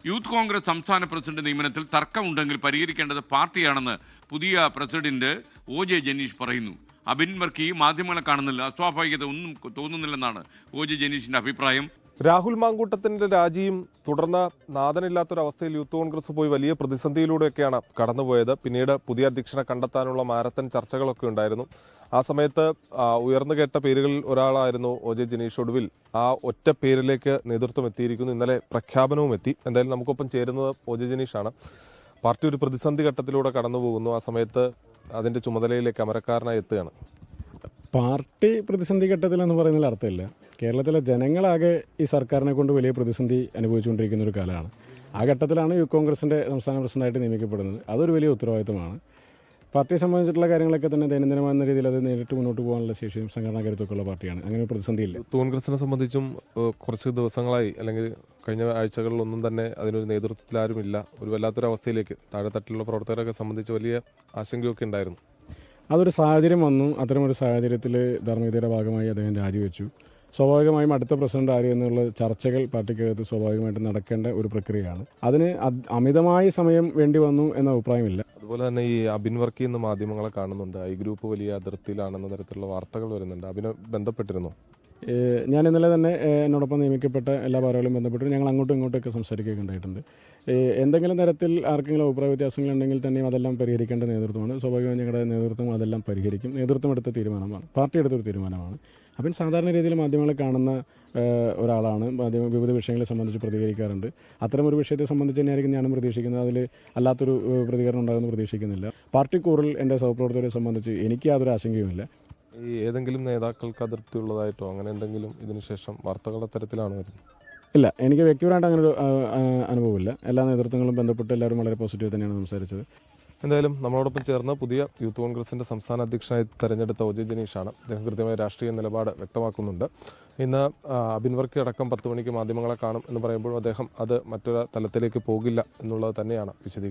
Youth Congress സംസ്ഥാന president നിയമനത്തിൽ തർക്കമുണ്ടെങ്കിൽ പരിഹരിക്കേണ്ടത് പാർട്ടിയാണെന്ന് പുതിയ പ്രസിഡന്റ് OJ ജനീഷ് പറയുന്നു. അബിൻ വർക്കി മാധ്യമങ്ങളെ കാണുന്നില്ല, അസ്വാഭാവികത ഒന്നും തോന്നുന്നില്ലെന്നാണ് OJ ജനീഷിന്റെ അഭിപ്രായം. രാഹുൽ മാങ്കൂട്ടത്തിന്റെ രാജിയും തുടർന്ന് നാഥനില്ലാത്തൊരവസ്ഥയിൽ യൂത്ത് കോൺഗ്രസ് പോയി വലിയ പ്രതിസന്ധിയിലൂടെയൊക്കെയാണ് കടന്നുപോയത്. പിന്നീട് പുതിയ അധ്യക്ഷനെ കണ്ടെത്താനുള്ള മാരത്തൺ ചർച്ചകളൊക്കെ ഉണ്ടായിരുന്നു. ആ സമയത്ത് ഉയർന്നു കേട്ട പേരുകളിൽ ഒരാളായിരുന്നു OJ ജനീഷ്. ഒടുവിൽ ആ ഒറ്റ പേരിലേക്ക് നേതൃത്വം എത്തിയിരിക്കുന്നു. ഇന്നലെ പ്രഖ്യാപനവും എത്തി. എന്തായാലും നമുക്കൊപ്പം ചേരുന്നത് OJ ജനീഷാണ്. പാർട്ടി ഒരു പ്രതിസന്ധി ഘട്ടത്തിലൂടെ കടന്നുപോകുന്നു. ആ സമയത്ത് അതിന്റെ ചുമതലയിലേക്ക് അമരക്കാരനായി എത്തുകയാണ്. പാർട്ടി പ്രതിസന്ധി ഘട്ടത്തിലെന്ന് പറയുന്നതിൽ അർത്ഥമില്ല. കേരളത്തിലെ ജനങ്ങളാകെ ഈ സർക്കാരിനെ കൊണ്ട് വലിയ പ്രതിസന്ധി അനുഭവിച്ചുകൊണ്ടിരിക്കുന്ന ഒരു കാലമാണ്. ആ ഘട്ടത്തിലാണ് യൂത്ത് കോൺഗ്രസിൻ്റെ സംസ്ഥാന പ്രസിഡന്റായിട്ട് നിയമിക്കപ്പെടുന്നത്. അതൊരു വലിയ ഉത്തരവാദിത്തമാണ്. പാർട്ടിയെ സംബന്ധിച്ചിട്ടുള്ള കാര്യങ്ങളൊക്കെ തന്നെ ദൈനംദിനമായ രീതിയിൽ അത് നേരിട്ട് മുന്നോട്ട് പോകാനുള്ള ശേഷിയും സംഘടനാ കരുത്തൊക്കെ ഉള്ള പാർട്ടിയാണ്. അങ്ങനെ ഒരു പ്രതിസന്ധിയില്ല. യൂത്ത് കോൺഗ്രസിനെ സംബന്ധിച്ചും കുറച്ച് ദിവസങ്ങളായി അല്ലെങ്കിൽ കഴിഞ്ഞ ആഴ്ചകളിലൊന്നും തന്നെ അതിനൊരു നേതൃത്വത്തിൽ ആരുമില്ല. ഒരു വല്ലാത്തൊരവസ്ഥയിലേക്ക് താഴെത്തട്ടിലുള്ള പ്രവർത്തകരൊക്കെ സംബന്ധിച്ച് വലിയ ആശങ്കയൊക്കെ ഉണ്ടായിരുന്നു. അതൊരു സാഹചര്യം വന്നു. അത്തരമൊരു സാഹചര്യത്തിൽ ധാർമ്മികതയുടെ ഭാഗമായി അദ്ദേഹം രാജിവെച്ചു. സ്വാഭാവികമായും അടുത്ത പ്രസിഡന്റ് ആര് എന്നുള്ള ചർച്ചകൾ പാർട്ടിക്കകത്ത് സ്വാഭാവികമായിട്ടും നടക്കേണ്ട ഒരു പ്രക്രിയയാണ്. അതിന് അമിതമായ സമയം വേണ്ടി വന്നു എന്ന അഭിപ്രായമില്ല. അതുപോലെ തന്നെ ഈ അബിൻ വർക്കി എന്ന മാധ്യമങ്ങളെ കാണുന്നുണ്ട്. ഐ ഗ്രൂപ്പ് വലിയ അതിർത്തിയിലാണെന്ന തരത്തിലുള്ള വാർത്തകൾ വരുന്നുണ്ട്. അബിനെ ബന്ധപ്പെട്ടിരുന്നു? ഞാൻ ഇന്നലെ തന്നെ എന്നോടൊപ്പം നിയമിക്കപ്പെട്ട എല്ലാ ഭാരവാഹികളും ബന്ധപ്പെട്ട് ഞങ്ങൾ അങ്ങോട്ടും ഇങ്ങോട്ടൊക്കെ സംസാരിക്കുകയൊക്കെ ഉണ്ടായിട്ടുണ്ട്. എന്തെങ്കിലും തരത്തിൽ ആർക്കെങ്കിലും അഭിപ്രായ വ്യത്യാസങ്ങളുണ്ടെങ്കിൽ തന്നെയും അതെല്ലാം പരിഹരിക്കേണ്ട നേതൃത്വമാണ്. സ്വാഭാവികമായും ഞങ്ങളുടെ നേതൃത്വം അതെല്ലാം പരിഹരിക്കും. നേതൃത്വം എടുത്ത തീരുമാനമാണ്, പാർട്ടി എടുത്തൊരു തീരുമാനമാണ്. അപ്പം സാധാരണ രീതിയിൽ മാധ്യമങ്ങളെ കാണുന്ന ഒരാളാണ്. വിവിധ വിഷയങ്ങളെ സംബന്ധിച്ച് പ്രതികരിക്കാറുണ്ട്. അത്തരമൊരു വിഷയത്തെ സംബന്ധിച്ച് തന്നെയായിരിക്കും ഞാനും പ്രതീക്ഷിക്കുന്നത്. അതിൽ അല്ലാത്തൊരു പ്രതികരണം ഉണ്ടാകുമെന്ന് പ്രതീക്ഷിക്കുന്നില്ല. പാർട്ടി കൂറിൽ എൻ്റെ സഹപ്രവർത്തകരെ സംബന്ധിച്ച് എനിക്ക് യാതൊരു ആശങ്കയുമില്ല. ഈ ഏതെങ്കിലും നേതാക്കൾക്ക് അതിർത്തി ഉള്ളതായിട്ടോ അങ്ങനെ എന്തെങ്കിലും ഇതിനുശേഷം വാർത്തകളുടെ തരത്തിലാണ് വരുന്നത്? ഇല്ല, എനിക്ക് വ്യക്തിപരമായിട്ട് അങ്ങനെ ഒരു അനുഭവമില്ല. എല്ലാ നേതൃത്വങ്ങളും ബന്ധപ്പെട്ട് എല്ലാവരും വളരെ പോസിറ്റീവ് തന്നെയാണ് സംസാരിച്ചത്. എന്തായാലും നമ്മളോടൊപ്പം ചേർന്ന് പുതിയ യൂത്ത് കോൺഗ്രസിന്റെ സംസ്ഥാന അധ്യക്ഷനായി തെരഞ്ഞെടുത്ത OJ ജനീഷാണ്. അദ്ദേഹം കൃത്യമായ രാഷ്ട്രീയ നിലപാട് വ്യക്തമാക്കുന്നുണ്ട്. ഇന്ന് അബിൻ വർക്കി അടക്കം 10 മണിക്ക് മാധ്യമങ്ങളെ കാണും എന്ന് പറയുമ്പോൾ അദ്ദേഹം അത് മറ്റൊരു തലത്തിലേക്ക് പോകില്ല എന്നുള്ളത് തന്നെയാണ് വിശദീകരിക്കുന്നത്.